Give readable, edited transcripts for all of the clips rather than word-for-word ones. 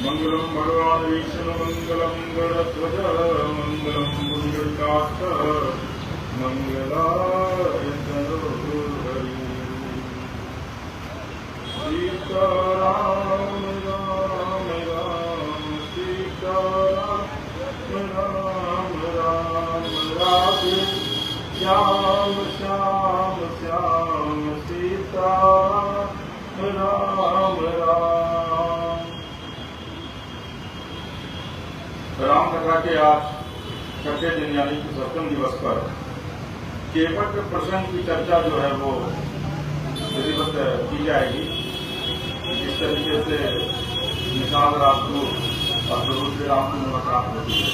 मंगलम भगवान विष्णु मंगलम गणध्वज मंगलम पुण्डरीकाक्ष मंगलाय तनोहरि सीताराम राम राम सीताराम राम राम राधे श्याम श्याम श्याम सीताराम राम राम। राम कथा के आज छठे दिन यानी कि 7वें दिवस पर केवट प्रसंग की चर्चा जो है वो विधिवत की जाएगी। जिस तरीके से निषाद रात को और प्रभु श्री राम की मुलाकात होती है,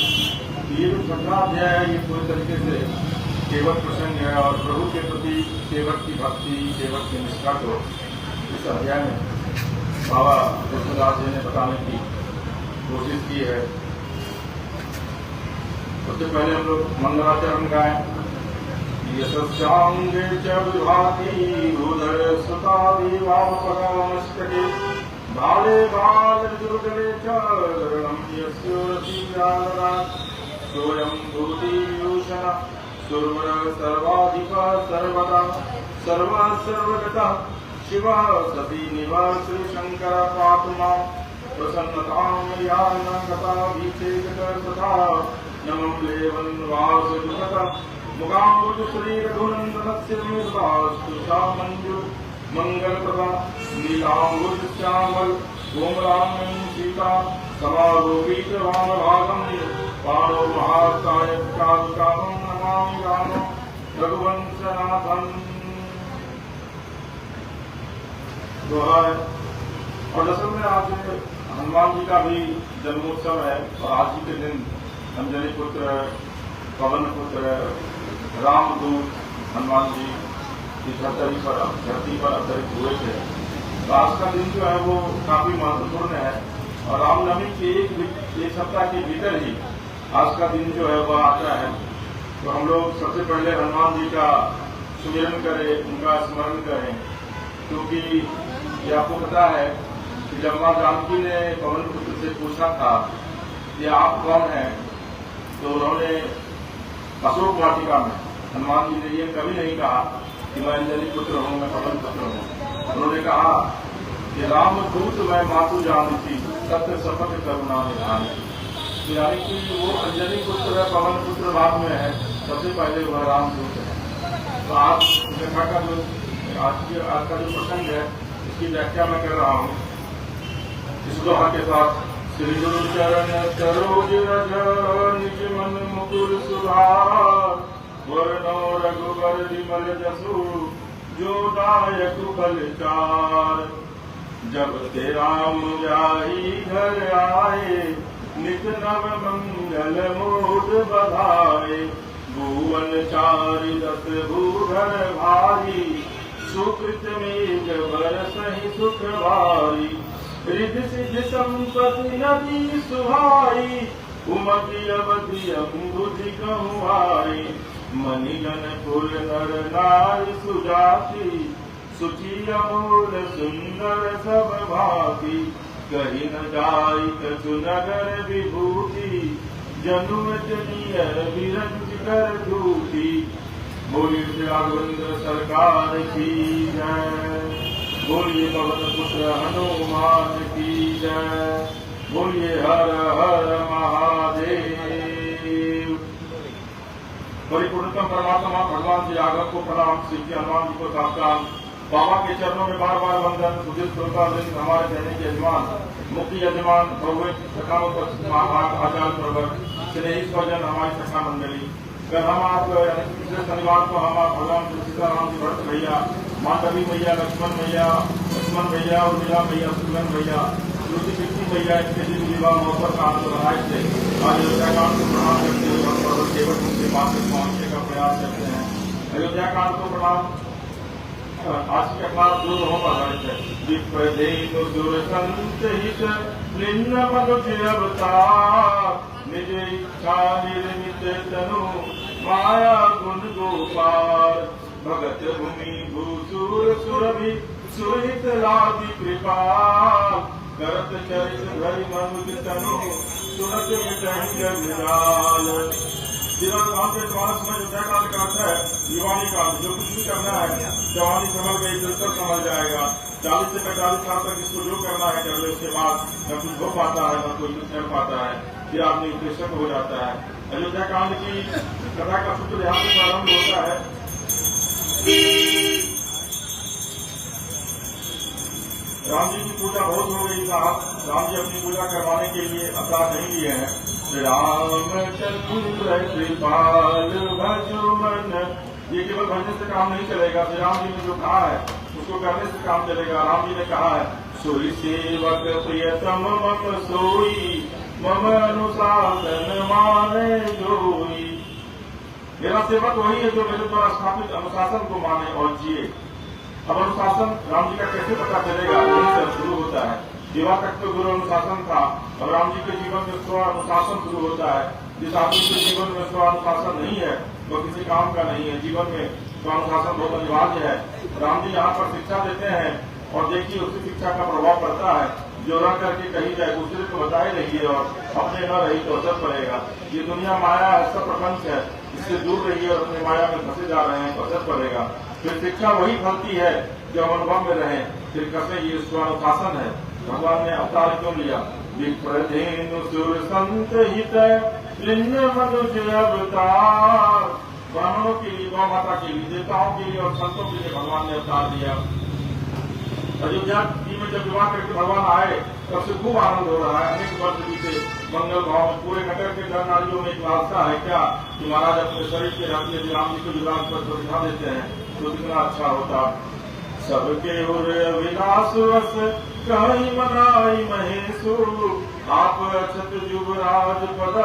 ये जो छठा अध्याय है ये पूरी तरीके से केवट प्रसंग है और प्रभु के प्रति केवट की भक्ति, केवट की निष्ठा को इस अध्याय में बाबा कृष्णदास जी ने बताने की कोशिश की है। सबसे पहले हम लोग मंगलाचरण गाएं। यशस्यांगे च विभाति रुदर सुता दीवापगामस्तके भाले बाल दुर्गले च गरणं यस्योरतिव्यालना सोऽयं भूतिभूषण सुरवर सर्वाधिक सर्वदा सर्वगतः शिवः सती निवास श्रीशंकर पातु मां प्रसन्नतां यान कथाभिषेकः तथा नमं लेवन् वासुजुगतः मुगाम्बुज श्री रघुनन्दनस्य मेधास्तु सा मञ्जु मङ्गलप्रभा नीलाम्बुज श्यामल कोमलाङ्गं सीता समारोपीतवामभागं पाणो महाकायकामं नमामि रामं रघुवंशनाथं। और दरअसल में आज हनुमान जी का भी जन्मोत्सव है और आज ही के दिन अंजनी पुत्र, पवन पुत्र, रामदूत हनुमान जी की धरती पर अवतरित हुए थे। तो आज का दिन जो है वो काफी महत्वपूर्ण है और रामनवमी के एक सप्ताह के भीतर ही आज का दिन जो है वह आता है। तो हम लोग सबसे पहले हनुमान जी का सुमिरन करें, उनका स्मरण करें, क्योंकि ये आपको पता है कि जब मां जानकी ने पवन पुत्र से पूछा था कि आप कौन हैं, तो उन्होंने अशोक वाटिका में हनुमान जी ने ये कभी नहीं कहा कि मैं अंजनी पुत्र हूं, मैं पवन पुत्र हूं। उन्होंने कहा कि रामदूत मैं मातु जानती सत्य शपथ करुणा निधान। यानी कि वो अंजनी पुत्र है, पवन पुत्र बाद में है, सबसे पहले वह रामदूत है। तो आज कथा का जो आज का जो प्रसंग है इसकी व्याख्या मैं कर रहा हूँ इस दोहा के साथ। श्री गुरु चरण सरोज रज निज मन मुकुर सुधार वरनो रघुबर विमल जसु जो दायक बल चार। जब ते राम जाई घर आए नित नव मंगल मूड बधाए। भुवन चारि दस भूधर भारी सुकृत मेघ बरसहि सुख भारी। रिद्धि सिद्धि संपत्ति नदी सुहाई उमति अवधि अम्बुधि कहूआई। मणिगण पुर नर नारी सुजाति सुचि अमूल सुंदर सब भांति। कही न जाई कछु नगर विभूति जनुमत नियर विरंज कर दूती। बोलिए श्री राघवेंद्र सरकार की जय। बोलिए पवन पुत्र हनुमान की जय। बोलिए हर हर महादेव। परिपूर्णतम परमात्मा भगवान श्री राघव को प्रणाम, श्री हनुमान जी को साष्टांग, बाबा के चरणों में बार बार वंदन। सुधीर श्रोता वृंद, हमारे कहने के यजमान, मुख्य यजमान, भव्य महाभाग आचार्य प्रवर, स्नेही स्वजन, हमारी सखा मंडली, कल हम आप पिछले शनिवार को हम आप भगवान श्री सीताराम जी भरत भैया, मांडवी मैया, लक्ष्मण भैया और मीरा भैया, सुगन भैया, दूसरी कृष्ण भैया, इनके दिन विवाह महोत्सव का आनंद बनाए थे। आज अयोध्याकांड को प्रणाम करते हुए हम प्रभु केवल उनके पास तक पहुंचने का प्रयास करते हैं। अयोध्याकांड को प्रणाम। आज की अपना दो दोनों पर आधारित है। विप्रदेनु दुर्संत हित लिन्न मनुष्य अवतार, निज इच्छा निर्मित तनु माया गुण गोपाल, भगत भूमि भूसुर सुरभि सुहित लाभि कृपाल, करत चरित धरि मनुज तनु सुनत जगजाल। मानस में युद्धाकांड का अर्थ है युवानी काल। जो कुछ भी करना है, जवानी संभल गई, दुर्तर संभल जाएगा। 40 से 45 साल तक इसको जो करना है कर ले, उसके बाद न कुछ हो पाता है, न कोई कुछ कर पाता है, फिर आदमी कृषक हो जाता है। अयोध्याकांड की कथा का सूत्र यहाँ से प्रारंभ होता है। राम जी की पूजा बहुत हो गई साहब। राम जी अपनी पूजा करवाने के लिए अपराध नहीं लिए हैं। रामचंद्र कृपाल भजो मन, ये केवल भजने से काम नहीं चलेगा। श्री राम जी ने जो कहा है उसको करने से काम चलेगा। राम जी ने कहा है, सोई सेवक प्रियतम मम सोई, मम अनुशासन माने जोई। मेरा सेवक वही है जो मेरे द्वारा स्थापित अनुशासन को माने और जिए। अब अनुशासन राम जी का कैसे पता चलेगा? यही से शुरू होता है। विवाह तक तो गुरु अनुशासन था, और राम जी के जीवन में स्व अनुशासन शुरू होता है। जिस आदमी के जीवन में स्व अनुशासन नहीं है वो किसी काम का नहीं है। जीवन में स्व अनुशासन बहुत अनिवार्य है। राम जी यहाँ पर शिक्षा देते हैं और देखिए उसी शिक्षा का प्रभाव पड़ता है। जो रह करके कही जाए, दूसरे को बताए रहिए और अपने न रही तो असर पड़ेगा। ये दुनिया माया है, सब प्रपंच है, इससे दूर रहिए और अपने माया में फंसे जा रहे हैं तो असर पड़ेगा। फिर शिक्षा वही फलती है जो हम अनुभव में रहे। फिर कैसे ये स्वानुशासन है। भगवान ने अवतार क्यों लिया? विप्रधेनु सुर संत हित लिन्न मनुष्य अवतार, ब्राह्मणों के लिए, गौ माता के लिए, देवताओं के लिए और संतों के लिए भगवान ने अवतार दिया। अयोध्या जी में जब विवाह करके भगवान आए तब से खूब आनंद हो रहा है। अनेक वर्ष बीते मंगल भाव में पूरे नगर के नर नारियों में एक लालसा है क्या कि महाराज अपने शरीर के रखते राम जी को युवराज पर तो दिखा देते हैं तो कितना अच्छा होता। सबके उर विनाश वश कहीं मनाई महेशु, आप अक्षत युवराज पद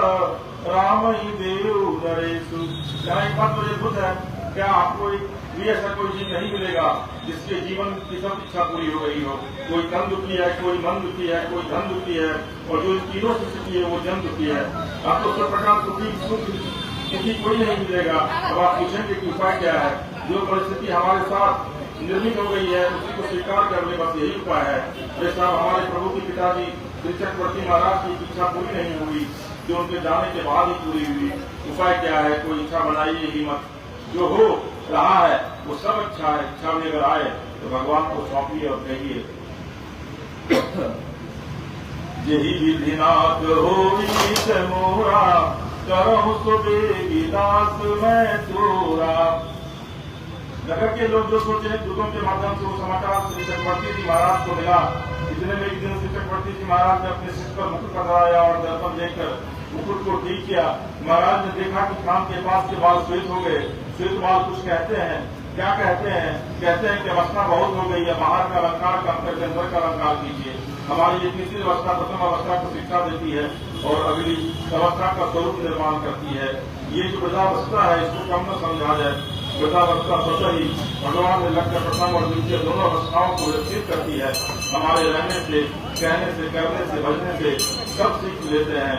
राम ही देव नरेशु। क्या एक बात मुझे बुद्ध है, क्या आपको भी ऐसा कोई चीज नहीं मिलेगा जिसके जीवन की सब इच्छा पूरी हो गई हो? कोई तन दुखी है, कोई मन दुखी है, कोई धन दुखी है, और जो इन तीनों से सुखी है वो जन दुखी है। आपको सब प्रकार सुखी कोई नहीं मिलेगा। अब आप पूछेंगे कि उपाय क्या है? जो परिस्थिति हमारे साथ निर्मित हो गई है उसी को स्वीकार कर ले, बस यही उपाय है। जैसा हमारे प्रभु के पिताजी श्री चक्रवर्ती महाराज की इच्छा पूरी नहीं हुई, जो उनके जाने के बाद ही पूरी हुई। उपाय क्या है? कोई इच्छा बनाइए ही मत। जो हो रहा है वो सब अच्छा है। इच्छा में अगर आए तो भगवान को सौंपिए और कहिए, यही विधिनाथ हो मोरा, करहु सुबेगी दास मैं तोरा। नगर के लोग जो सोचे दूतों के माध्यम से वो समाचार श्री चक्रवर्ती जी महाराज को मिला। इतने में एक दिन श्री चक्रवर्ती जी महाराज ने अपने सिर पर मुकुट पकड़ाया और दर्पण देखकर मुकुट को ठीक किया। महाराज ने देखा कि कान के पास के बाल श्वेत हो गए। श्वेत बाल कुछ कहते हैं, क्या कहते हैं? कहते हैं कि अवस्था बहुत हो गई है, बाहर का अलंकार कम करके अंदर का अलंकार कीजिए। हमारी ये तीसरी अवस्था प्रथम अवस्था को शिक्षा देती है और अगली अवस्था का स्वरूप निर्माण करती है। ये जो वृद्धावस्था है इसको कम न समझा जाए। वृद्धावस्था स्वतः ही भगवान ने लगकर प्रथम और द्वितीय दोनों अवस्थाओं को विकसित करती है। हमारे रहने से, कहने से, करने से, बजने से सब सीख लेते हैं।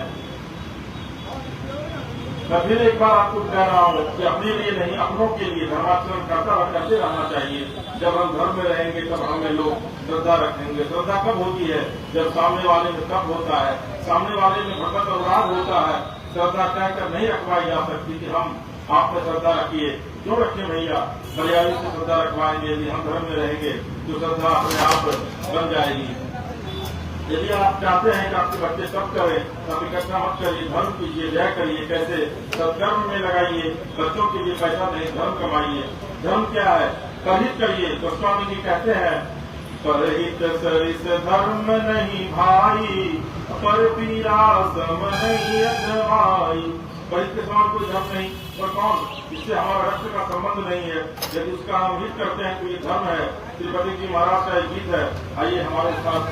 मैं फिर एक बार आपको कह रहा हूँ कि अपने लिए नहीं, अपनों के लिए धर्माचरण करते रहना चाहिए। जब हम घर में रहेंगे तब हमें लोग श्रद्धा रखेंगे। श्रद्धा कब होती है? जब सामने वाले में कब होता है, सामने वाले में भगवत अनुराग होता है। श्रद्धा कहकर नहीं रखवाई जा सकती कि हम आप में श्रद्धा रखिए। क्यों रखें भैया? मर्यादा से श्रद्धा रखवाएंगे। यदि हम घर में रहेंगे तो श्रद्धा अपने आप बन जाएगी। यदि आप चाहते हैं कि आपके बच्चे सब करें तो आप इकट्ठा मत करिए, धर्म कीजिए, जय करिए, कैसे सत्कर्म में लगाइए, बच्चों के लिए पैसा दें, धर्म कमाइए। धर्म क्या है? परहित करिए। तो स्वामी जी कहते हैं परहित सरिस धर्म नहीं भाई, पर पीरा सम नहीं अधवाई। परिहित के समान कोई धर्म नहीं, और कौन? इससे हमारा रक्त का संबंध नहीं है। यदि उसका हम हित करते हैं तो ये धर्म है। तिरुपति जी महाराज का एक गीत है, आइए हमारे साथ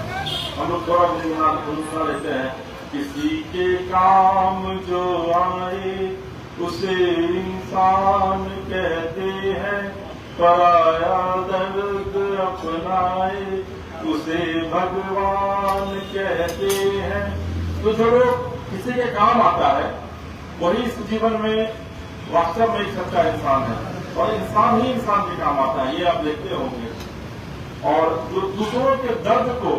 हम लोग थोड़ा गुनगुना लेते हैं। किसी के काम जो आए उसे इंसान कहते हैं, पराया दर्द अपनाए उसे भगवान कहते हैं। तो जो लोग किसी के काम आता है वही इस जीवन में वास्तव में एक सच्चा इंसान है, और इंसान ही इंसान के काम आता है, ये आप देखते होंगे। और जो दूसरों के दर्द को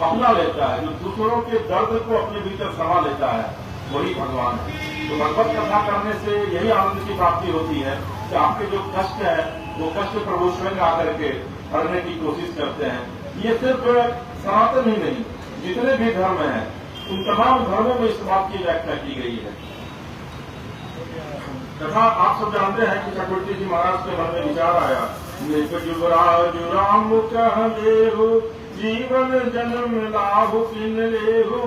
अपना लेता है, जो दूसरों के दर्द को अपने भीतर समा लेता है, वही भगवान है। तो भगवत कथा करने से यही आनंद की प्राप्ति होती है कि आपके जो कष्ट है वो कष्ट प्रभु स्वयं आकर के हरने की कोशिश करते हैं। ये सिर्फ सनातन ही नहीं, जितने भी धर्म हैं उन तमाम धर्मों में इस बात की व्याख्या की गई है। तथा आप सब जानते हैं कि चक्रवर्ती जी महाराज के मन में विचार आया, युवराज राम कह लेहु, जीवन जन्म लाभु किन लेहु।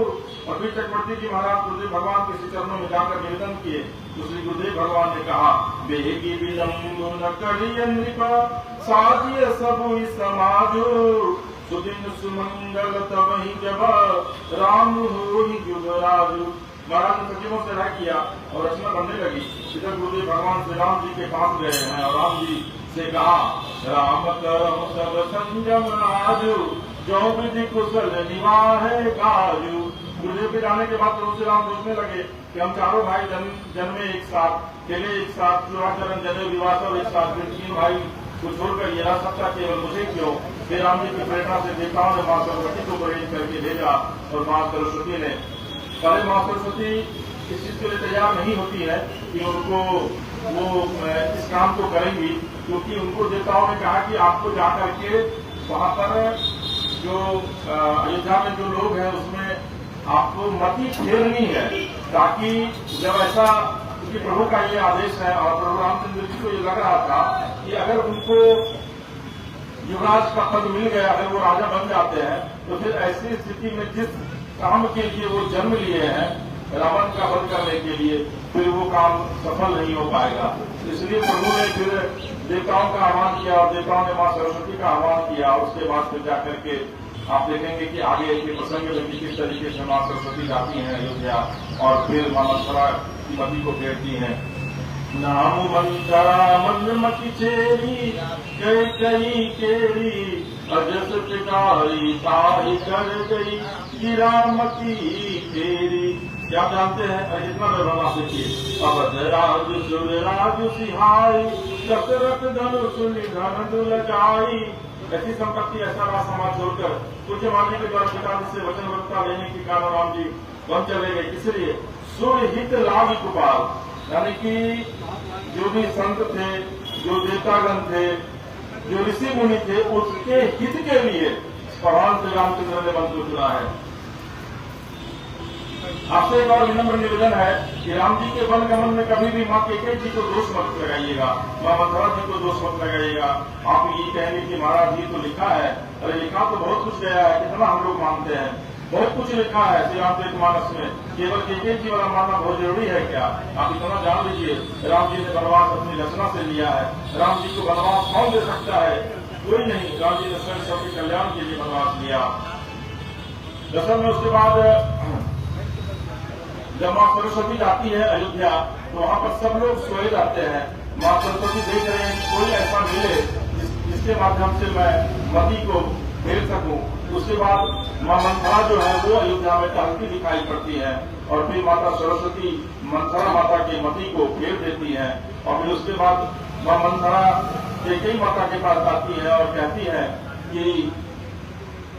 और फिर चक्रवर्ती जी महाराज गुरुदेव भगवान के श्री चरणों में जाकर निवेदन किए, तो श्री गुरुदेव भगवान ने कहा, बेगी विलम्ब न करिय नृपा, साजिय सबु समाजो, सुदिन सुमंगल तवहि जब, राम होहि युवराजु। महाराज ने सचिवों से राय किया और रचना बनने लगी। इधर गुरुदेव भगवान श्री राम जी के पास गए हैं और राम जी से कहा, राम करम सब संयम राजू, जो विधि कुशल निवाह काजू। गुरुदेव के जाने के बाद प्रभु श्री राम सोचने लगे कि हम चारों भाई जन्मे एक साथ, खेले एक साथ, चूड़ाचरण जने विवाह सब एक साथ, फिर तीन भाई को छोड़कर ये सच्चा केवल मुझे क्यों? फिर राम जी की प्रेरणा से देवताओं ने माँ सरस्वती को प्रेरित करके भेजा, और माँ सरस्वती ने, पहले माँ सरस्वती इस चीज के लिए तैयार नहीं होती है कि उनको वो इस काम को करेंगी, क्योंकि उनको देवताओं ने कहा कि आपको जाकर के वहां पर जो अयोध्या में जो लोग हैं उसमें आपको मति फेरनी है, ताकि जब ऐसा, क्योंकि प्रभु का ये आदेश है और प्रभु रामचंद्र जी को ये लग रहा था कि अगर उनको युवराज का पद मिल गया, अगर वो राजा बन जाते हैं, तो फिर ऐसी स्थिति में जिस काम के लिए वो जन्म लिए हैं रावण का वध करने के लिए, फिर वो काम सफल नहीं हो पाएगा। इसलिए प्रभु ने फिर देवताओं का आह्वान किया और देवताओं ने माँ सरस्वती का आह्वान किया। उसके बाद फिर जाकर के आप देखेंगे कि आगे के प्रसंग में किस तरीके से माँ सरस्वती जाती हैं अयोध्या और फिर माँ मंथरा की मति को फेरती हैं। नाम मंथरा मन मति चेरी, कई केरी, अजस पिटारी तारी कर गई, गिरामती फेरी। क्या जानते हैं? जितना व्यवहार आप देखिए, अभद्राज सुरराज सिहाई, चक्रक धनुष निधन दुलचाई। ऐसी संपत्ति, ऐसा राज समाज छोड़कर कुछ मानने के द्वारा पिता से वचनबद्धता लेने के कारण राम जी वन चले गए। इसलिए सुरहित लाभ कुपाल, यानी कि जो भी संत थे, जो देवतागण थे, जो ऋषि मुनि थे, उसके हित के लिए भगवान श्री रामचंद्र ने वन को चुना है। आपसे एक और विनम्र निवेदन है कि राम जी के वन गमन में कभी भी माँ केकई जी को दोष मत लगाइएगा, माँ मंथरा जी को दोष मत लगाइएगा। आप ये कहेंगे कि महाराज जी तो लिखा है, अरे लिखा तो बहुत कुछ गया है, कितना हम लोग मानते हैं, बहुत कुछ लिखा है श्री रामचरित मानस में, केवल केकई जी वाला मानना बहुत जरूरी है क्या? आप इतना जान लीजिए, राम जी ने वनवास अपनी रचना से लिया है। राम जी को वनवास कौन दे सकता है? कोई नहीं। राम जी ने स्वयं सबके कल्याण के लिए वनवास लिया। दरअसल में उसके बाद जब माँ सरस्वती जाती है अयोध्या, तो वहाँ पर सब लोग सोए जाते हैं। माँ सरस्वती देख रहे हैं कि कोई ऐसा मिले जिसके माध्यम से मैं मति को फेर सकूं। उसके बाद माँ मंथरा जो है वो अयोध्या में टहलती दिखाई पड़ती है, और फिर माता सरस्वती मंथरा माता के मति को फेर देती है। और फिर उसके बाद माँ मंथरा केकई माता के पास आती है और कहती है कि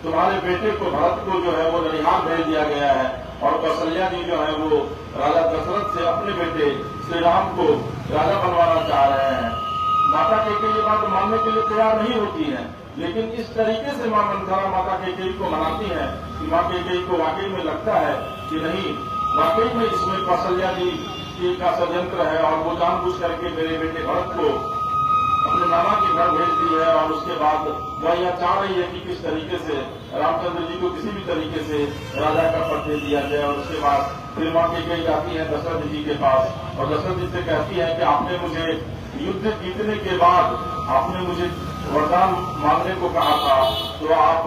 तुम्हारे बेटे को, भरत को जो है वो ननिहाल भेज दिया गया है, और कौशल्या जी जो है वो राजा दशरथ से अपने बेटे श्री राम को राजा बनवाना चाह रहे हैं। माता केकई ये बात मानने के लिए तैयार नहीं होती है, लेकिन इस तरीके से मां मंथरा माता कैकेयी को मनाती है कि मां कैकेयी को वाकई में लगता है कि नहीं, वाकई में इसमें कौशल्या जी का षड्यंत्र है और वो जानबूझ करके मेरे बेटे भरत को अपने नाना के घर भेज दी है। और उसके बाद वह यह चाह रही है कि किस तरीके से रामचंद्र जी को किसी भी तरीके से राजा का पद दे दिया जाए। और उसके बाद फिर मां कैकेयी जाती है दशरथ जी के पास और दशरथ जी से कहती है कि आपने मुझे युद्ध जीतने के बाद आपने मुझे वरदान मांगने को कहा था, तो आप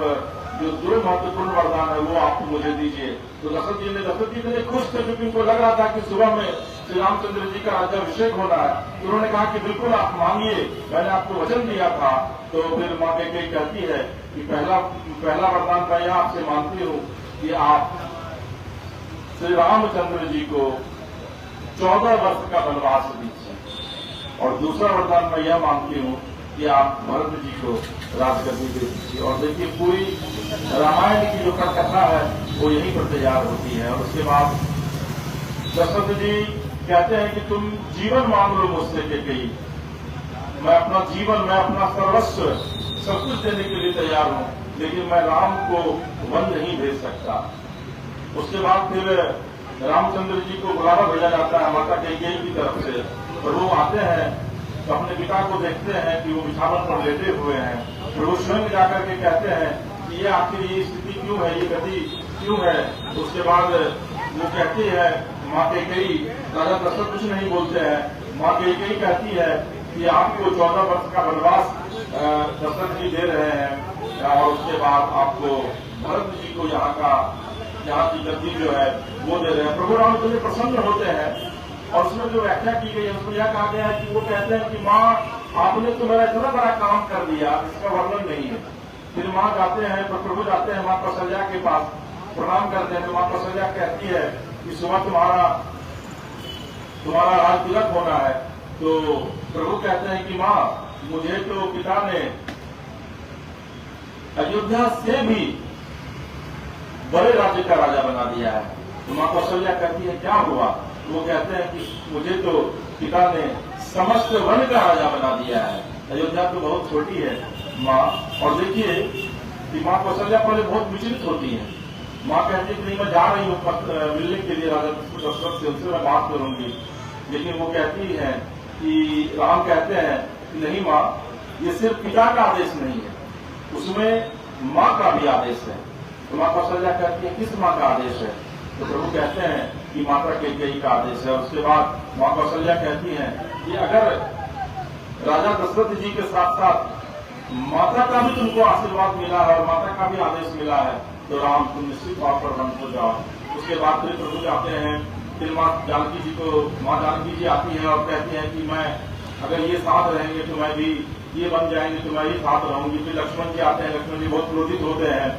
जो दो महत्वपूर्ण वरदान है वो आप मुझे दीजिए। तो दशरथ जी इतने खुश थे क्योंकि उनको लग रहा था कि सुबह में श्री रामचंद्र जी का राज्याभिषेक होना है। तो उन्होंने कहा कि बिल्कुल आप मांगिए, मैंने आपको वचन दिया था। तो फिर मां कैकेयी कहती है कि पहला वरदान मैं यह आपसे मांगती हूँ कि आप श्री रामचंद्र जी को 14 वर्ष का वनवास दीजिए, और दूसरा वरदान मैं यह मांगती हूँ कि आप भरत जी को राजगद्दी दे दीजिए। और देखिए पूरी रामायण की जो कथा है वो यहीं पर तैयार होती है। और उसके बाद दशरथ जी कहते हैं कि तुम जीवन मांग लो मुझसे कैकेयी, मैं अपना जीवन, मैं अपना सर्वस्व सब कुछ देने के लिए तैयार हूं, लेकिन मैं राम को वन नहीं भेज सकता। उसके बाद फिर रामचंद्र जी को बुलावा भेजा जाता है माता कैकेयी की तरफ से, और वो आते हैं तो अपने पिता को देखते हैं कि वो बिछावन पर लेटे हुए हैं। फिर वो स्वयं जाकर के कहते हैं कि ये आखिर ये स्थिति क्यों है, ये गति क्यों है। उसके बाद वो कहती है मां कैकेयी, राजा दशरथ कुछ नहीं बोलते हैं, मां कैकेयी कहती है कि आपको 14 वर्ष का वनवास दशरथ जी दे रहे हैं, और उसके बाद आपको भरत जी को यहाँ की गद्दी जो है वो दे रहे हैं। प्रभु रामचंद्र प्रसन्न होते हैं। और उसमें जो व्याख्या की गई है उसमें यह कहा गया है कि वो कहते हैं कि माँ आपने तो मेरा इतना बड़ा काम कर दिया, इसका वर्णन नहीं है। फिर माँ जाते हैं, तो प्रभु जाते हैं माँ कौशल्या के पास, प्रणाम करते हैं। तो माँ कौशल्या कहती है कि सुबह तुम्हारा राज तिलक होना है। तो प्रभु कहते हैं कि माँ मुझे तो पिता ने अयोध्या से भी बड़े राज्य का राजा बना दिया है। तो माँ कौशल्या कहती है क्या हुआ? वो कहते हैं कि मुझे तो पिता ने समस्त वन का राजा बना दिया है, अयोध्या तो बहुत छोटी है माँ। और देखिए कि माँ कौशल्या पहले बहुत विचलित होती है। माँ कहती है कि नहीं, मैं जा रही हूँ मिलने के लिए राजा दशरथ से, उनसे मैं बात करूंगी। लेकिन वो कहती है कि राम कहते हैं कि नहीं माँ, ये सिर्फ पिता का आदेश नहीं है, उसमें माँ का भी आदेश है। तो माँ कौशल्या कहती है किस माँ का आदेश है? तो प्रभु कहते हैं कि माता कैकेयी का आदेश है। उसके बाद मां कौशल्या कहती हैं कि अगर राजा दशरथ जी के साथ साथ माता का भी तुमको आशीर्वाद मिला है और माता का भी आदेश मिला है, तो राम तुम निश्चित तौर पर वन को जाओ। उसके बाद फिर प्रभु जाते हैं। फिर मां जानकी जी आती है और कहती है कि मैं अगर ये साथ रहेंगे तो मैं भी, ये बन जाएंगे तो मैं ही साथ रहूंगी। फिर लक्ष्मण जी आते हैं। लक्ष्मण जी बहुत क्रोधित होते हैं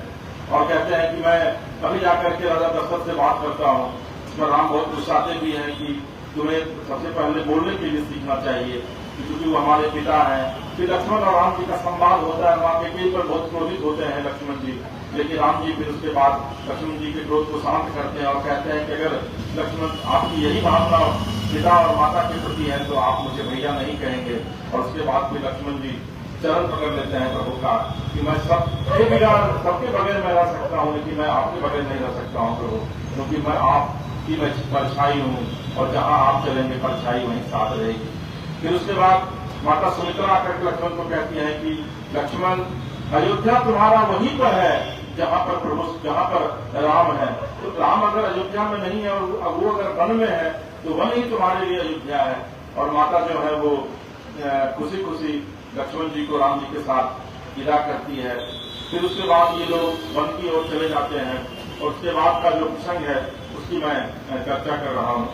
और कहते हैं कि मैं अभी जाकर के राजा दशरथ से बात करता हूँ। इसमें राम बहुत गुस्साते भी हैं कि तुम्हें सबसे पहले बोलने के लिए सीखना चाहिए, क्योंकि वो हमारे पिता हैं। फिर लक्ष्मण और राम जी का संवाद होता है। मां कैकेयी पर बहुत क्रोधित होते हैं लक्ष्मण जी, लेकिन राम जी फिर उसके बाद लक्ष्मण जी के क्रोध को शांत करते हैं और कहते हैं कि अगर लक्ष्मण आपकी यही भावना पिता और माता के प्रति है तो आप मुझे भैया नहीं कहेंगे। और उसके बाद फिर लक्ष्मण जी चरण पकड़ लेते हैं प्रभु का कि मैं सबके बगैर मैं रह सकता हूँ, लेकिन मैं आपके बगैर नहीं रह सकता हूँ प्रभु, क्योंकि मैं आपकी परछाई हूँ और जहाँ आप चलेंगे परछाई वहीं साथ रहेगी। फिर उसके बाद माता सुमित्रा आकर के लक्ष्मण को कहती है कि लक्ष्मण, अयोध्या तुम्हारा वहीं पर है जहाँ पर राम है। तो राम अगर अयोध्या में नहीं है और वो अगर वन में है तो वन ही तुम्हारे लिए अयोध्या है। और माता जो है वो खुशी खुशी लक्ष्मण जी को राम जी के साथ विदा करती है। फिर उसके बाद ये लोग वन की ओर चले जाते हैं और उसके बाद का जो प्रसंग है उसकी मैं चर्चा कर रहा हूँ।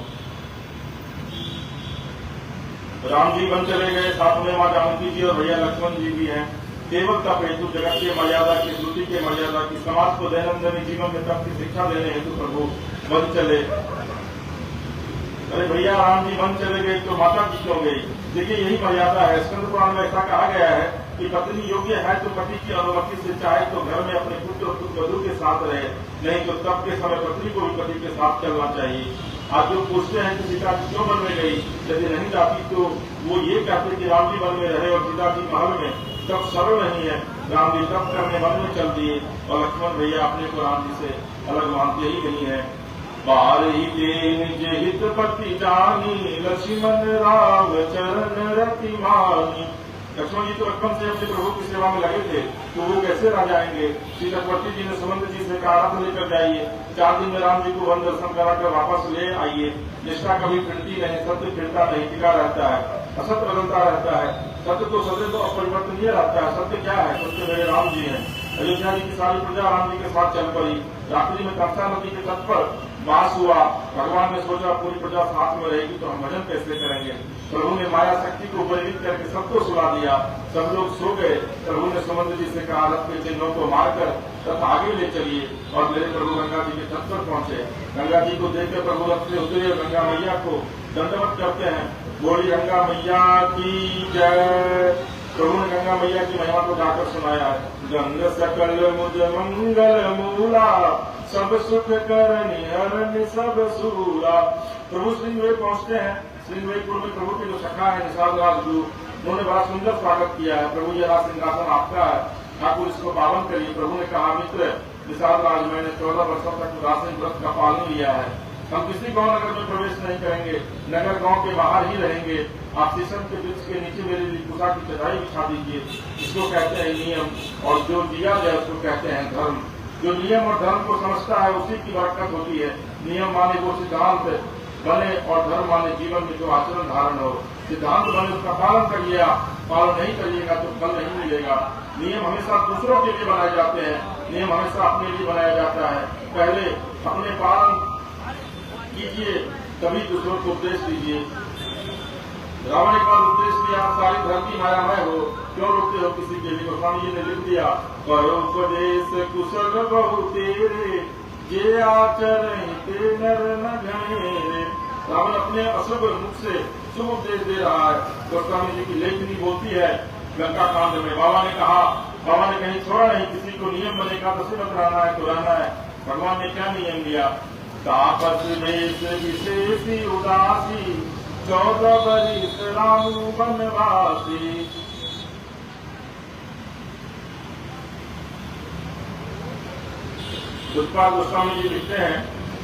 राम जी वन चले गए, साथ में मां जानकी जी और भैया लक्ष्मण जी भी हैं। केवल तप हेतु, जगत की मर्यादा की, श्रुति की मर्यादा की, समाज को दैनंदिन जीवन में तप की शिक्षा देने हेतु प्रभु वन चले। अरे भैया राम जी वन चले गए तो माता जी क्यों गई? देखिए यही मर्यादा है। स्कंद पुराण में ऐसा कहा गया है कि पत्नी योग्य है तो पति की अनुमति से चाहे तो घर में अपने पुत्र वधु के साथ रहे, नहीं तो तब के समय पत्नी को भी पति के साथ चलना चाहिए। आज जो पूछते हैं कि सीता जी क्यों वन में गई, यदि नहीं जाती तो वो ये कहते कि राम जी वन में रहे और सीता जी महल में, तब सरल नहीं है। राम जी तब करने वन में चल दिए और लक्ष्मण भैया अपने को राम जी से अलग मानते ही नहीं है। बारी के निज हित पति जानी लक्ष्मण राव चरण रति मानी। लक्ष्मण जी तो लक्ष्मण से अपने प्रभु की सेवा में लगे थे, तो वो कैसे रह जाएंगे। श्री चक्रवर्ती जी ने सुमंत जी से कहा रथ लेकर जाइए, 4 दिन में राम जी को वन दर्शन कराकर वापस ले आइए। निष्ठा कभी फिरती नहीं, सत्य फिरता नहीं, टिका रहता है, असत्य बदलता रहता है। सत्य तो सदैव तो अपरिवर्तनीय रहता है। सत्य क्या है? सत्य मेरे राम जी हैं। अयोध्या जी की सारी प्रजा राम जी के साथ चल पड़ी। रात्रि में कंसा नदी के तट पर वास हुआ। भगवान ने सोचा पूरी प्रजा साथ में रहेगी तो हम भजन कैसे करेंगे। प्रभु ने माया शक्ति को प्रेरित करके सबको सुला दिया। सब लोग सो गए। प्रभु ने सुमंत जी से कहा रथ के चिन्हों को मारकर रथ आगे ले चलिए, और मेरे प्रभु गंगा जी के तट पर पहुंचे। गंगा जी को देखकर प्रभु रथ से उतरे, गंगा मैया को दंडवत करते हैं। बोली गंगा मैया की जय। प्रभु ने गंगा मैया की महिमा को गाकर सुनाया है। गंग सकल मुझ मंगल मूला, सब सुख करनी हरनि सब सूरा। प्रभु श्रृंगवेर पहुंचते हैं। श्रृंगवेरपुर में प्रभु के जो सखा है निषाद राज गुरु, उन्होंने बड़ा सुंदर स्वागत किया है। प्रभु ये राज सिंहासन आपका है, ठाकुर इसको पावन करिए। प्रभु ने कहा मित्र निषाद राज, मैंने 14 वर्षों तक उदासीन व्रत का पालन लिया है। हम किसी गांव नगर में प्रवेश नहीं करेंगे, नगर गांव के बाहर ही रहेंगे। आप शीशम के वृक्ष के नीचे मेरे लिए कुशा की चटाई बिछा दीजिए। इसको कहते हैं नियम, और जो दिया जाए उसको कहते हैं धर्म। जो नियम और धर्म को समझता है उसी की बरकत होती है। नियम माने वो सिद्धांत बने, और धर्म माने जीवन में जो आचरण धारण हो। सिद्धांत बने उसका पालन करिए। आप पालन नहीं करिएगा तो फल नहीं मिलेगा। नियम हमेशा दूसरों के लिए बनाए जाते हैं, नियम हमेशा अपने लिए बनाया जाता है। पहले अपने पालन कीजिए, तभी दूसरों को उपदेश दीजिए। रावण एक बार उपदेश दिया, सारी धरती मायामय हो, क्यों रोकते हो किसी के लिए। गोस्वामी जी ने लिख दिया, करो उपदेश कुशल बहु तेरे, जे आचरण नर न घनेरे। रावण अपने अशुभ मुख से शुभ उपदेश दे रहा है। गोस्वामी जी की लेखनी बोलती है लंका कांड में, बाबा ने कहा, बाबा ने कहीं छोड़ा नहीं, किसी को नियम बनेगा तो सिमत रहना है तो रहना है। भगवान ने क्या नियम दिया? तापस वेश विशेषी उदासी, 14 बरिस राम वनवासी। उत्पाद गोस्वामी जी लिखते हैं,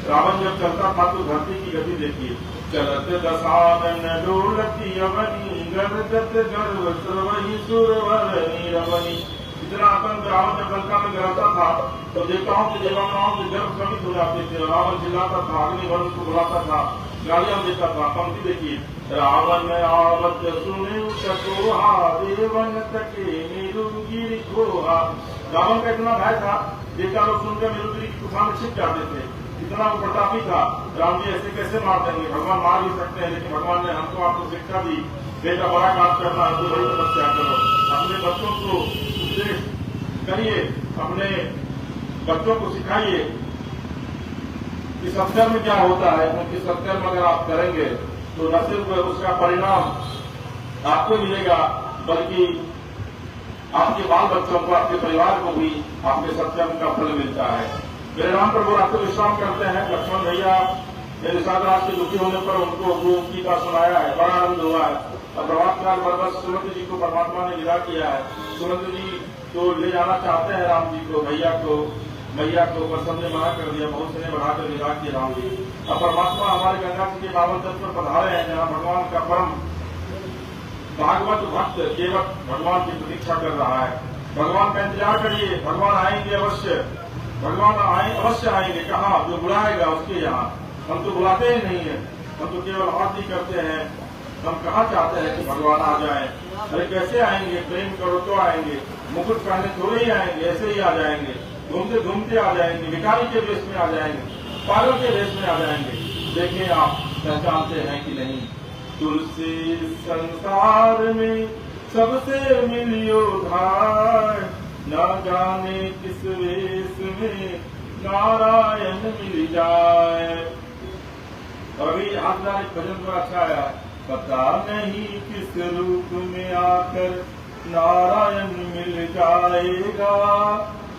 रावण जब चलता था तो धरती की गति देखिए। चलत दशानन डोलती अवनी, गर्जत गर्व सर्वहि सुरवरनी रवनी। इतना आतंक रावण जब लंका में गिरता था तो देवताओं के देवताओं के गर्भ श्रमित हो जाते थे। रावण चिल्लाता था, अग्निवर्ण को बुलाता था, गालियां देता था। पंक्ति देखिए, रावण आवत सुने चकोहा, देवन तके मेरुगिरि खोहा। रावण का इतना भय था, देवता लोग सुनकर मेरुगिरि की गुफा में छिप जाते थे। इतना वो प्रतापी था। राम जी ऐसे कैसे मार देंगे? भगवान मार भी सकते हैं, लेकिन भगवान ने हमको आपको शिक्षा दी, बेटा बड़ा काम करना है तो बड़ी तपस्या करो। अपने बच्चों को उपदेश करिए, अपने बच्चों को सिखाइए कि सत्कर्म क्या होता है। क्योंकि सत्कर्म अगर आप करेंगे तो न सिर्फ उसका परिणाम आपको मिलेगा, बल्कि आपके बाल बच्चों को, आपके परिवार को भी आपके सत्कर्म का फल मिलता है। मेरे राम प्रभु आपको विश्राम करते हैं। लक्ष्मण भैया निषाद राज के दुखी होने पर उनको गीता सुनाया है, बड़ा आनंद हुआ है। और प्रभात काल बरबस सुमंत जी को परमात्मा ने विदा किया है। सुमंत जी तो ले जाना चाहते हैं राम जी को, मैया को, पर सबने मना कर दिया। बहुत से ने बढ़ाकर विदा किए राम जी। अब परमात्मा हमारे गंगा जी के पावन तट पर पधारे हैं, जहाँ भगवान का परम भागवत भक्त केवल भगवान की प्रतीक्षा कर रहा है। भगवान का इंतजार करिए, भगवान आएंगे अवश्य, भगवान अवश्य आएंगे। कहाँ? जो बुलाएगा उसके यहाँ। हम तो बुलाते ही नहीं है, हम तो केवल आरती करते हैं। हम कहाँ चाहते हैं कि भगवान आ जाए? अरे कैसे आएंगे? प्रेम करो तो आएंगे, मुकुट पहने थोड़े ही आएंगे, ऐसे ही आ जाएंगे, घूमते घूमते आ जाएंगे, भिखारी के वेश में आ जाएंगे, पागल के वेश में आ जाएंगे। देखें आप पहचानते हैं कि नहीं? तुलसी संसार में सबसे मिलियो धार, न जाने किस वेश में नारायण मिल जाए। अभी आज एक भजन बड़ा अच्छा आया, पता नहीं किस रूप में आकर नारायण मिल जाएगा,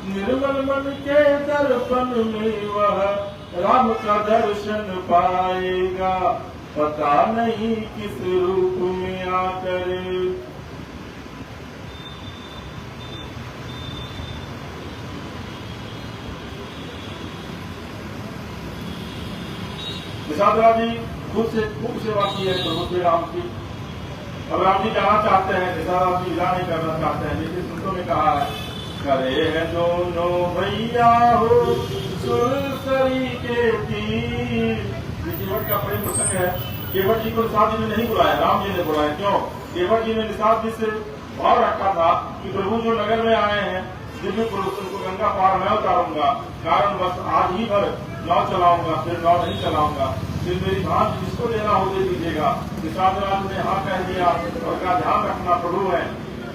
निर्मल मन के दर्पण में वह राम का दर्शन पाएगा, पता नहीं किस रूप में आकर। निषादराज जी खुद से खूब सेवा की है प्रभु श्री राम की। अब राम जी कहना चाहते हैं, निषादराज जी विदा नहीं करना चाहते हैं, लेकिन संतों ने कहा है करे हैं दोनों भैया हो सुरसरी के तीर। केवट का प्रेम प्रसंग है। केवट जी को निषाद जी ने नहीं बुलाया, राम जी ने बुलाया। क्यों? केवट जी ने निषाद जी से भाव रखा था कि प्रभु जो नगर में आए हैं दिव्य पुरुष, उनको गंगा पार मैं उतारूंगा, कारण बस आज ही भर नाव चलाऊंगा, फिर नाव नहीं चलाऊंगा, फिर मेरी भांज जिसको देना हो दे दीजिएगा। निषादराज ने हाँ कह दिया और का ध्यान रखना प्रभु है।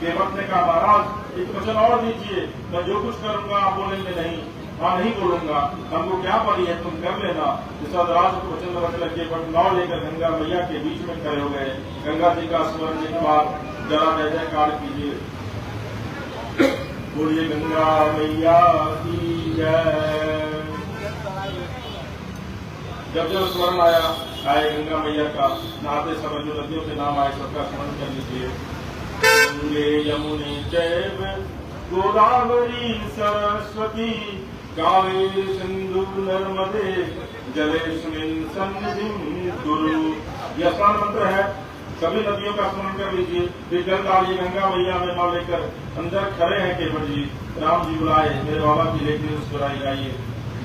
केवट ने कहा महाराज एक वचन और दीजिए, मैं जो कुछ करूंगा आप बोलेंगे नहीं, हाँ नहीं बोलूंगा, हमको क्या पड़ी है तुम कर लेना। निषादराज को वचन रखने केवट नाव लेकर गंगा मैया के बीच में खड़े हो गए। गंगा जी का स्मरण एक बार जरा जय जयकार कीजिए, बोलिए गंगा मैया की जय। जब जब स्मरण आए गंगा मैया का, नहाते समय जो नदियों के नाम आए सबका स्मरण कर लीजिए। गंगे यमुने चैव गोदावरी सरस्वती कावे सिंधु नर्मदे जलेस्मिन् सन्निधिं कुरु। यह स्नान मंत्र है, सभी नदियों का स्मरण कर लीजिए। फिर जल डालिए गंगा मैया में नाव लेकर अंदर खड़े हैं केवट जी। राम जी बुलाए मेरे बाबा की लेकर मुस्कुराई गाइए।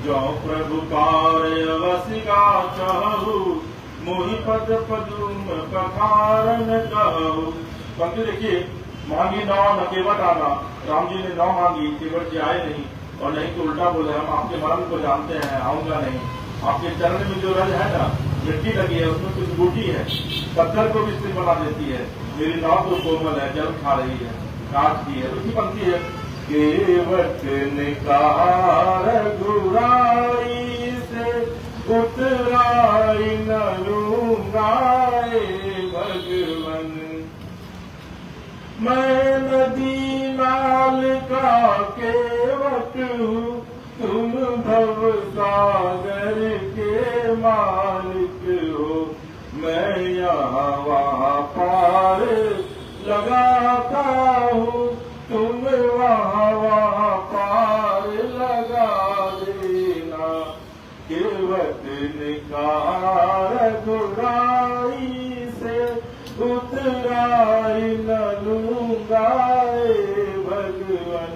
जो प्रभु पारवसिका चाहु मोहि पद पदुम पखारन कहु। पंक्ति देखिए, मांगी नाव न केवट आना। राम जी ने नाव मांगी, केवट जी आए नहीं, और नहीं तो उल्टा बोले हम आपके मर्म को जानते हैं, आऊंगा नहीं। आपके चरण में जो रज है ना, मिट्टी लगी है, उसमें कुछ बूटी है, पत्थर को भी स्थिर बना देती है। मेरी नाव तो कोमल है, जल खा रही है, काट की है। उसकी पंक्ति है, केवट ने कहा रघुराई से उतराई न लूंगा भगवन। मैं नदी नाल का केवट हूँ, तुम भव सागर के मालिक हो। मैं यहाँ वहाँ पार लगाता हूँ, तुम वहाँ वहाँ पार लगा देना। केवट ने कहा रघुराई से उतराई न लूंगा भगवन।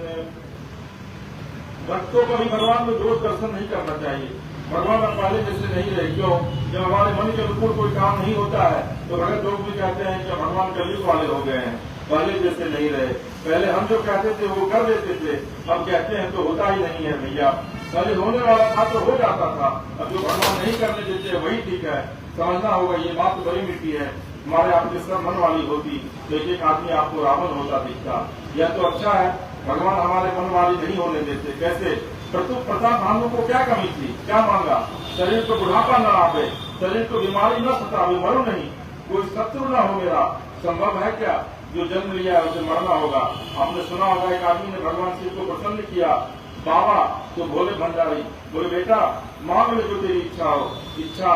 भक्तों को भी भगवान में दोष दर्शन नहीं करना चाहिए। भगवान अब पहले जैसे नहीं रहे। क्यों? जब हमारे मन के अनुकूल कोई काम नहीं होता है तो भगत लोग भी कहते हैं कि भगवान कलयुग वाले हो गए हैं, पहले जैसे नहीं रहे। पहले हम जो कहते थे वो कर देते थे, अब कहते हैं तो होता ही नहीं है भैया। पहले होने वाला था तो हो जाता था, अब जो भगवान नहीं करने देते वही ठीक है। समझना होगा, ये बात तो बड़ी मीठी है। हमारे आपके सब मन वाली होती तो एक आदमी आपको रावण होता दिखता। यह तो अच्छा है, भगवान हमारे मन वाली नहीं होने देते। कैसे? प्रताप भानु को क्या कमी थी, क्या मांगा? शरीर को बुढ़ापा न आवे, शरीर को बीमारी न सतावे, मरो नहीं, कोई शत्रु न हो मेरा। संभव है क्या? जो जन्म लिया है उसे मरना होगा। आपने सुना होगा एक आदमी ने भगवान शिव को प्रसन्न किया, बाबा तो भोले भंडारी बोले बेटा मांग ले जो तेरी इच्छा हो। इच्छा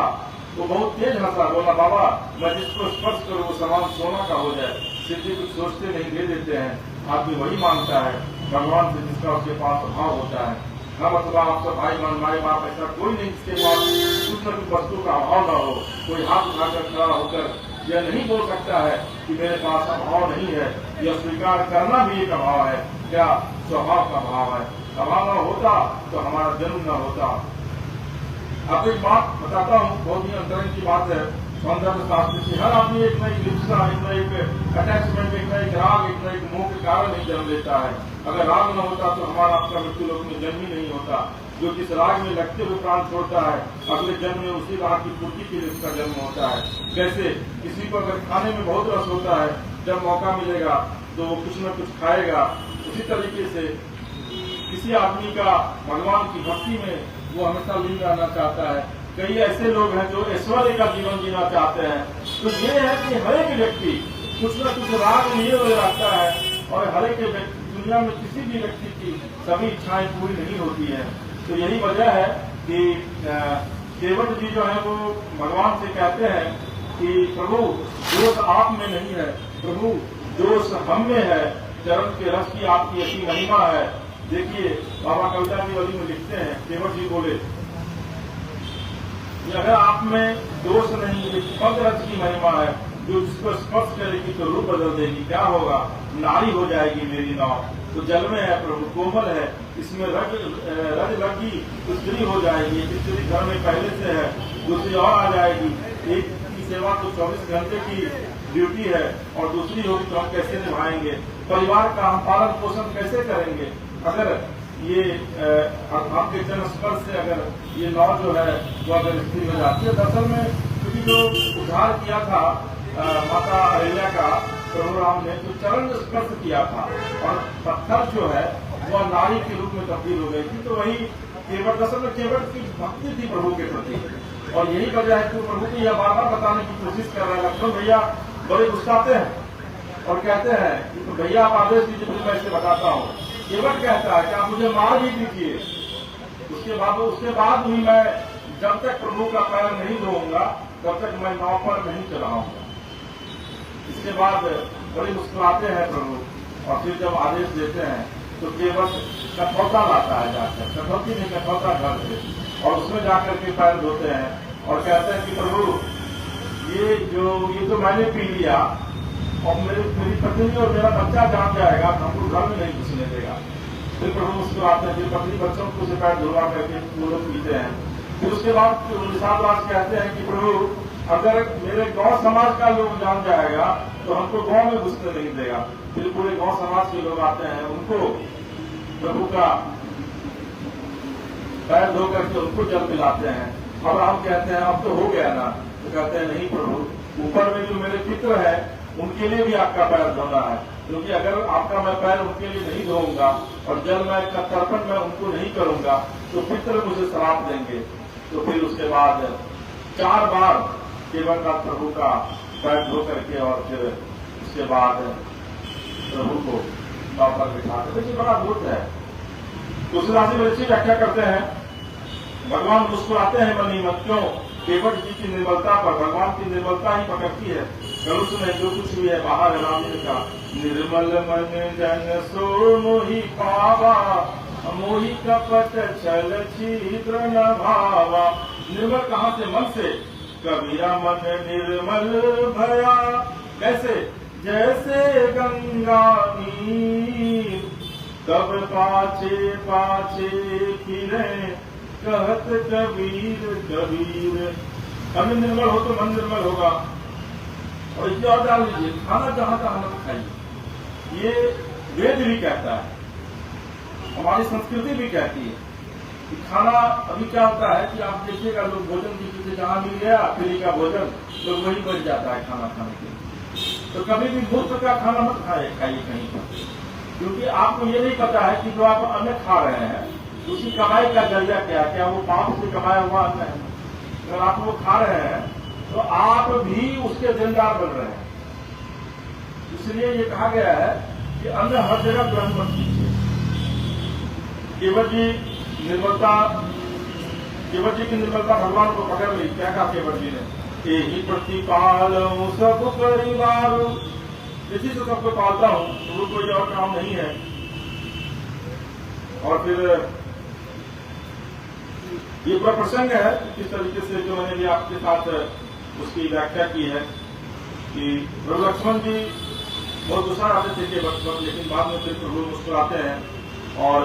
वो बहुत तेज हंसा, बोला बाबा मैं जिसको स्पर्श करूँ वो समान सोना का हो जाए। शिव जी कुछ सोचते नहीं, दे देते हैं। आदमी वही मांगता है भगवान से जिसका उसके पास अभाव होता है। हम अथवा आपका भाई मान माए बाप ऐसा कोई नहीं जिसके पास कुछ न कुछ वस्तु का अभाव न हो। कोई हाथ उठाकर खड़ा होकर यह नहीं बोल सकता है कि मेरे पास अभाव नहीं है। यह स्वीकार करना भी एक अभाव है। क्या? स्वभाव का भाव है। अभाव न होता तो हमारा जन्म न होता। आपको एक बात बताता हूँ, बहुत ही अंतरंग की बात है। सौंदर्य शास्त्र की हर आदमी एक नई लिप्सा, एक नई अटैचमेंट, एक नई राग, एक नई मोह के कारण ही जन्म लेता है। अगर राग न होता तो हमारा आपका मृत्यु लोक में जन्म ही नहीं होता। जो किस राग में लगते हुए प्राण छोड़ता है, अगले जन्म में उसी राग की पूर्ति के लिए उसका जन्म होता है। कैसे? किसी को अगर खाने में बहुत रस होता है, जब मौका मिलेगा तो वो कुछ न कुछ खाएगा। उसी तरीके से किसी आदमी का भगवान की भक्ति में वो हमेशा लीन रहना चाहता है। कई ऐसे लोग हैं जो ऐश्वर्य का जीवन जीना चाहते हैं। तो ये है कि हर एक व्यक्ति कुछ न कुछ राग लिए हुए रहता है, और हर एक दुनिया में किसी भी व्यक्ति की सभी इच्छाएं पूरी नहीं होती है। तो यही वजह है कि केवट जी जो है वो भगवान से कहते हैं कि प्रभु दोष आप में नहीं है, प्रभु दोष हम में है। चरण के रस की आपकी ऐसी महिमा है। देखिए बाबा कविता की वली में लिखते हैं, केवट जी बोले कि अगर आप में दोष नहीं, एक पद रच की महिमा है जो जिसको स्पर्श करेगी तो रूप बदल देगी। क्या होगा? नारी हो जाएगी मेरी नाव। तो जल में है प्रभु, कोमल है, इसमें रज लगी तो स्त्री हो जाएगी। स्त्री घर में पहले से है, दूसरी और आ जाएगी। एक की सेवा तो 24 घंटे की ड्यूटी है और दूसरी होगी तो हम कैसे निभाएंगे? परिवार का हम पालन पोषण कैसे करेंगे? अगर ये आपके जन्म स्पर्श से अगर ये नाव जो है वो अगर स्त्री हो जाती है। दरअसल में क्योंकि जो उद्धार किया था माता अहिल्या का प्रभु राम ने, जो चरण स्पर्श किया था और पत्थर जो है वह नारी के रूप में तब्दील हो गई थी। तो वही केवट, दरअसल में केवट की भक्ति थी प्रभु के प्रति। और यही वजह है कि प्रभु को यह बार बार बताने की कोशिश कर रहा है। लक्ष्मण भैया बड़े गुस्साते हैं और कहते हैं कि तो भैया आप आदेश दीजिए तो मैं इसे बताता हूँ। केवट कहता है कि आप मुझे मार भी दीजिए, उसके बाद भी मैं जब तक प्रभु का पैर नहीं धोऊंगा तब तक मैं नाव पर नहीं चलाऊंगा। इसके बाद बड़ी मुस्कुराते हैं प्रभु और फिर जब आदेश देते हैं तो केवट कठौता लाता है, जाकर कठौती नहीं कठौता घर से, और उसमें जाकर के पैर धोते हैं और कहते हैं कि प्रभु ये तो मैंने पी लिया और मेरी पत्नी और मेरा बच्चा जान जाएगा तो हमको घर में नहीं घुसने देगा। फिर प्रभु मुस्कुराते हैं, फिर पत्नी बच्चों को से पैर धुलवा करके वो लोग पीते हैं। फिर उसके बाद निषादराज कहते हैं कि प्रभु अगर मेरे गांव समाज का लोग जान जाएगा तो हमको गांव में घुसने नहीं देगा। फिर पूरे गांव समाज के लोग आते हैं, उनको प्रभु का पैर धो करके उनको जल पिलाते हैं। अब हम कहते हैं अब तो हो गया ना, तो कहते हैं नहीं प्रभु, ऊपर में जो मेरे पित्र है उनके लिए भी आपका पैर धोना है, क्योंकि अगर आपका मैं पैर उनके लिए नहीं धोऊंगा और जल मैं तर्पण मैं उनको नहीं करूंगा तो पितर मुझे श्राप देंगे। तो फिर उसके बाद 4 बार केवल का प्रभु का पैर धो करके और फिर उसके बाद प्रभु को नाव पर बिठाते। देखिए बड़ा अद्भुत है। तुलसीदास जी अच्छी व्याख्या करते हैं, भगवान मुस्कुराते हैं मन ही मन। क्यों? केवट जी की निर्मलता पर, भगवान की निर्मलता ही पकड़ती है। कलुष में जो कुछ भी है बाहर है राम जी का, निर्मल मन जन सो मोहि पावा, मोहि कपट छल छिद्र न भावा। निर्मल कहाँ से? मन से। कबीरा मन निर्मल भया, कैसे? जैसे गंगा नीर, तब पाछे पाछे फिरे, कहत कबीर कबीर। मन निर्मल हो तो मन निर्मल होगा। और इसे और डाल लीजिए, खाना जहां तहां मत खाइए। ये वेद भी कहता है, हमारी संस्कृति भी कहती है कि खाना, अभी क्या होता है कि आप देखिएगा लोग भोजन की चीजें जहां मिल गया फ्री का भोजन, लोग वही बढ़ जाता है खाना खाने के लिए। तो कभी भी मुफ्त का खाना मत खाइए कहीं पर, क्योंकि आपको ये नहीं पता है कि जो आप अन्न खा रहे हैं उसकी कमाई का जरिया क्या वो पाप से कमाया हुआ अन्न है। अगर आप वो खा रहे हैं तो आप भी उसके देनदार बन रहे हैं। इसलिए ये कहा गया है कि अन्न हर जगह ग्रहण मत कीजिए। केवट जी की निर्मलता भगवान को पकड़ ली। क्या कहा केवट जी ने? यही प्रतिपाल सब परिवार, इसी से सबको पालता हूं, तो कोई और काम नहीं है। और फिर ये पूरा प्रसंग है किस तरीके से जो मैंने भी आपके साथ उसकी व्याख्या की है कि प्रभु लक्ष्मण जी बहुत गुस्सा आते थे केवट पर, लेकिन बाद में फिर प्रभु मुस्कुराते हैं और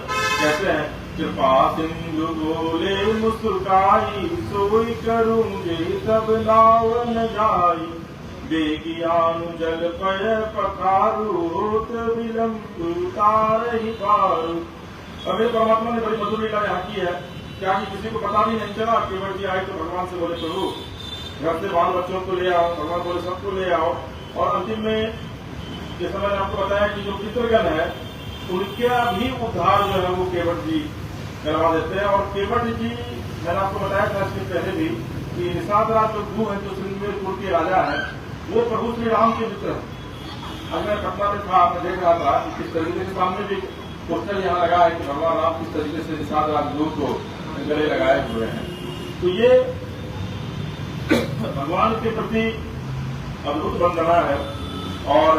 कहते हैं कृपा सिंधु बोले मुस्कुराई, सोई करूंगे तब नाव न जाई, बेगियानु जल पय पखारू, होत विलंब उतार ही पारू। अभी परमात्मा ने बड़ी मधुर लीला यहाँ की है। क्या कि किसी को पता भी नहीं चला। केवट जी आए तो भगवान से बोले प्रभु घर से बाल बच्चों को ले आओ, भगवान बोले सबको ले आओ। और अंतिम में जैसा मैंने आपको बताया कि जो पितृगण है उनका भी उद्धार जो है वो केवट जी करवा देते हैं। और केवट जी मैंने आपको बताया था इसके पहले भी कि निषादराज जो गुरु है, जो श्रृंगेरपुर के राजा है, वो प्रभु श्री राम के मित्र है। आज मैं पटना में था, मैं देख रहा था कि किस तरीके से सामने भी पोस्टर यहाँ लगा है कि भगवान राम किस तरीके से निषादराज गुरु को गले लगाए हुए हैं। तो ये भगवान के प्रति अद्भुत वंदना है। और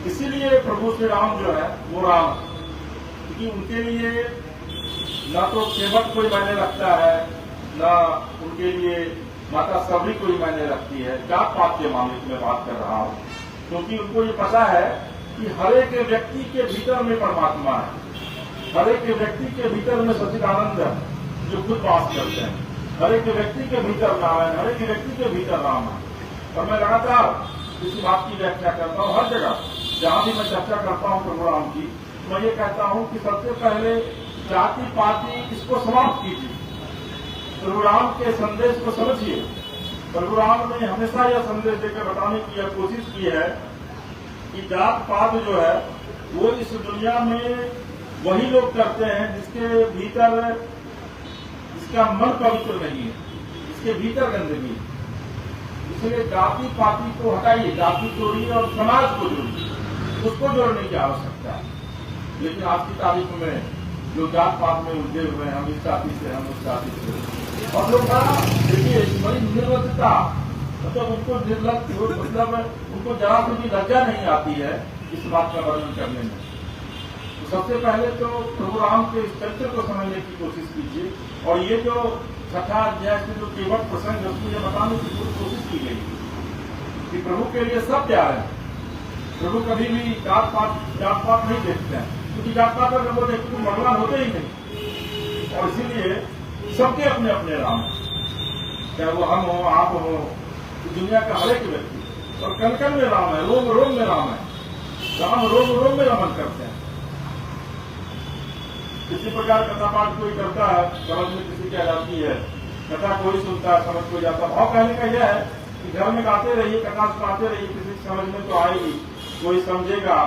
इसीलिए प्रभु श्री राम जो है वो राम, क्योंकि उनके लिए न तो केवट कोई मायने रखता है, न उनके लिए माता सबरी कोई मायने रखती है। जात पात के मामले में बात कर रहा हूँ, क्योंकि उनको ये पता है कि हर एक व्यक्ति के भीतर में परमात्मा है, हर एक व्यक्ति के भीतर में सच्चिदानंद है जो खुद वास करते हैं, हर एक व्यक्ति के भीतर नाम है, हर एक व्यक्ति के भीतर राम है। और मैं लगातार इसी बात की व्याख्या करता हूँ, हर जगह जहां भी मैं चर्चा करता हूँ प्रभु राम की, मैं ये कहता हूँ कि सबसे पहले जाति पाति इसको समाप्त कीजिए, प्रभु राम के संदेश को समझिए। प्रभु राम ने हमेशा यह संदेश देकर बताने की यह कोशिश की है कि जात पात जो है वो इस दुनिया में वही लोग करते हैं जिसके भीतर, जिसका मन पवित्र नहीं है, जिसके भीतर गंदगी है। इसलिए जाति पाति को हटाइए, जाति तोड़िए और समाज को जोड़िए, उसको जोड़ने की आवश्यकता है। लेकिन आज की तारीख में जो जात पात में उलझे हुए हैं, हम इस जाति से, हम उस जाति से, और लोग देखिए बड़ी निर्लज्जता, मतलब उनको मतलब उनको जरा सी भी लज्जा नहीं आती है इस बात का वर्णन करने में। तो सबसे पहले तो प्रभु राम के इस चरित्र को समझने की कोशिश कीजिए, और ये जो छठा अध्याय से जो केवल प्रसंग है उसको यह बताने की कोशिश की गई कि प्रभु के लिए सब प्यार है। प्रभु कभी भी जात पात नहीं देखते हैं, क्योंकि जात पात अगर वो देखते तो भगवान होते ही नहीं। और इसीलिए सबके अपने अपने राम हैं, चाहे वो हम हो, आप हो, दुनिया का हर एक व्यक्ति। और कण कण में राम है, रोम रोम में राम है, राम रोम रोम में रमन करते हैं। किसी प्रकार कथा पाठ कोई करता है, समझ में किसी की आ जाती है, कथा कोई सुनता है, समझ कोई जाता है। भाव कहने का यह है कि घर में गाते रहिए, कथा सुनाते रहिए, किसी की समझ में तो आएगी, कोई समझेगा,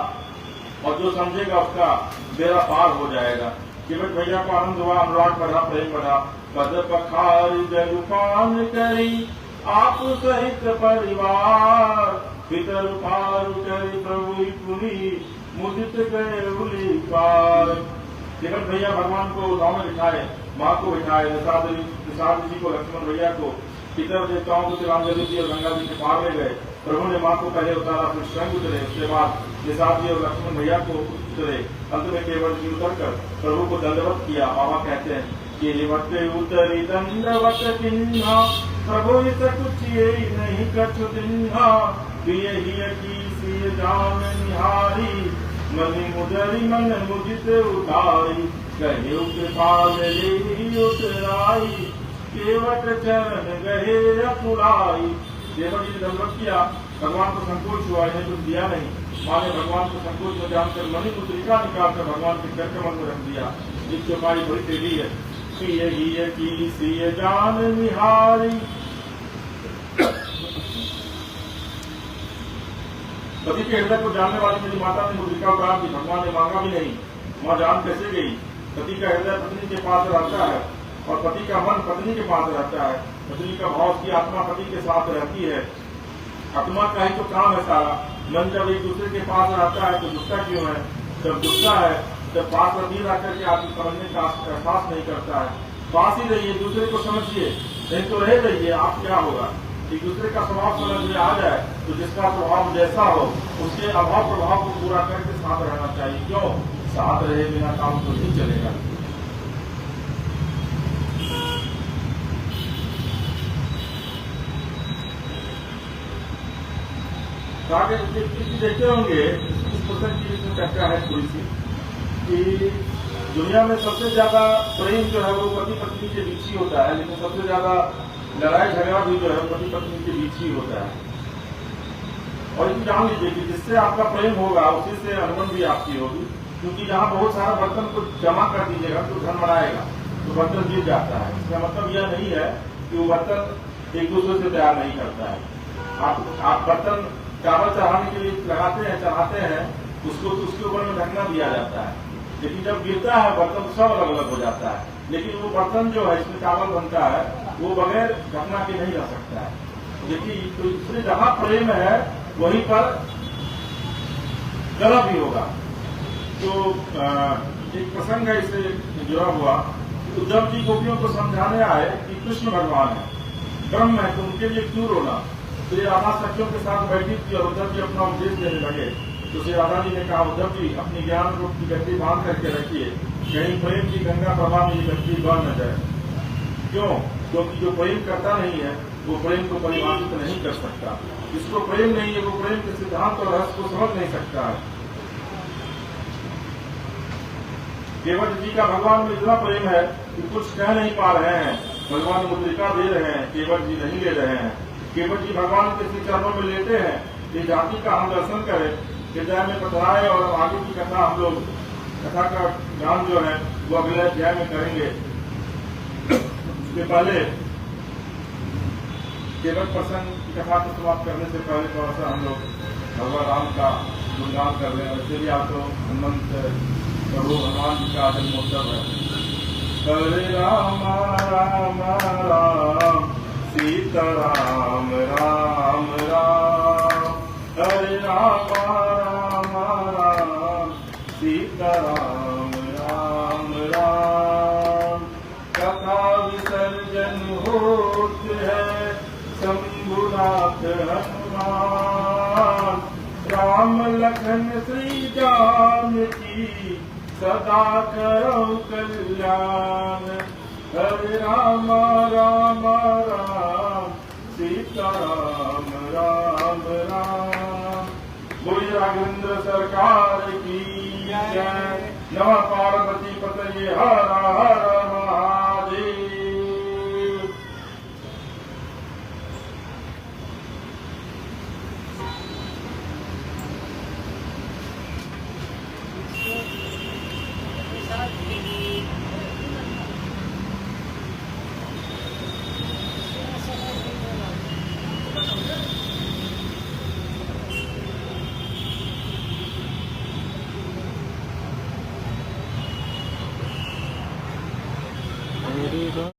और जो समझेगा उसका बेड़ा पार हो जाएगा। केवट भैया को आनंद हुआ, अनुराग बढ़ा, प्रेम बढ़ा। पद पखारी जलुपान करी आप सहित परिवार, पितर पार करी प्रभु पुरी मुदित गए उली पार। केवट भैया भगवान को गांव में बिठाए, माँ को बिठाए, निषाद जी को, लक्ष्मण भैया को, पितर देवताओं को रामजली जी और गंगा जी के पार ले गए। प्रभु ने माँ को पहले उतारा, फिर स्वयं उतरे, उसके बाद निषाद जी और लक्ष्मण भैया को उतरे, अंत में केवल जी उतरकर प्रभु को दंडवत किया। बाबा कहते हैं कि केवट उतरी दंडवत किन्हा, प्रभु इत कुछ ये नहीं कछु दिन्हा, प्रिय ही की जान निहारी, मनि मुदरी मन मुदित उतारी, कहे कृपाल उतराई, केवट चरण गहे अपुराई। केवट जी ने दंडवत किया, भगवान को संकोच हुआ, इन्हें कुछ दिया नहीं। माँ ने भगवान को संकोच में जानकर मणि मुद्रिका निकालकर भगवान के कर कमल में रख दिया, जिसकी हमारी बड़ी टेढ़ी है। की सिय जान निहारी, पति के हृदय को जानने वाली मेरी माता ने मुद्रिका उपराम की, भगवान ने मांगा भी नहीं। माँ जान कैसे गई? पति का हृदय पत्नी के पास रहता है, और पति का मन पत्नी के पास रहता है। पत्नी का भाव की आत्मा पति के साथ रहती है। आत्मा का ही तो काम है सारा। मन जब एक दूसरे के पास रहता है तो गुस्सा क्यों है? जब गुस्सा है जब पास रह आकर के आदमी समझने का एहसास नहीं करता है। पास ही रहिए, दूसरे को समझिए, नहीं तो रह रहिए। आप क्या होगा? एक दूसरे का स्वभाव समझ में आ जाए तो जिसका स्वभाव जैसा हो उसके अभाव प्रभाव को पूरा करके साथ रहना चाहिए। क्यों? साथ रहे बिना काम तो नहीं चलेगा। आगे देखते होंगे इस पुस्तक की इसमें चर्चा है थोड़ी सी कि दुनिया में सबसे ज्यादा प्रेम जो है वो पति पत्नी के बीच ही होता है, लेकिन सबसे ज्यादा लड़ाई झगड़ा भी जो है पति पत्नी के बीच ही होता है। और ये जान लीजिए कि जिससे आपका प्रेम होगा उसी से अनुबंध भी आपकी होगी, क्योंकि जहाँ बहुत सारा बर्तन को जमा कर दीजिएगा तो धन बढ़ाएगा तो बर्तन गिर जाता है। इसका मतलब यह नहीं है कि वो बर्तन एक दूसरे से प्यार नहीं करता है। आप बर्तन चावल चढ़ाने के लिए लगाते हैं, चढ़ाते हैं, उसको तो उसके ऊपर में ढकना दिया जाता है, लेकिन जब गिरता है बर्तन सब अलग अलग हो जाता है। लेकिन वो बर्तन जो है इसमें चावल बनता है वो बगैर ढकना के नहीं रह सकता है। देखिए तो इसमें जहाँ प्रेम है वहीं पर गला भी होगा। तो एक प्रसंग है इससे जुड़ा हुआ। तो जब जी गोपियों को समझाने आए कि कृष्ण भगवान है, ब्रह्म है, तो उनके लिए क्यों रोना? तो ये राधा सखियों के साथ बैठी थी और उद्धव जी अपना उपदेश देने लगे। तो श्री राधा जी ने कहा, उद्धव जी अपनी ज्ञान रूप की गति बांध करके रखिए, कहीं प्रेम की गंगा प्रवाह में ये गति बह न जाए। क्यों? क्योंकि जो प्रेम करता नहीं है वो प्रेम को परिभाषित नहीं कर सकता। जिसको प्रेम नहीं है वो प्रेम के सिद्धांत और रहस्य को समझ नहीं सकता है। केवट जी का भगवान में इतना प्रेम है कि कुछ कह नहीं पा रहे हैं। भगवान मुद्रिका दे रहे हैं, केवट जी नहीं ले रहे हैं। केवट जी भगवान के श्री चरणों में लेते हैं। ये जाति का हम दर्शन करें, हृदय में पथराए, और आगे की कथा हम लोग कथा का ज्ञान जो है वो अगले अध्याय में करेंगे। उसके पहले केवट प्रसंग की कथा को समाप्त करने से पहले थोड़ा सा हम लोग भगवान राम का गुणगान कर रहे हैं। वैसे भी आप तो हनुमंत प्रभु हनुमान जी का जन्मोत्सव है। हरे राम राम राम सीता राम राम राम, हरे राम राम राम सीता राम राम राम। कथा विसर्जन होते है शंभुनाथ हनुमान, राम लखन श्री जानकी सदा करो कल्याण। हरे राम राम राम सीता राम राम राम। बोलिए राघवेंद्र सरकार की जय। नमः पार्वती पतये हर हर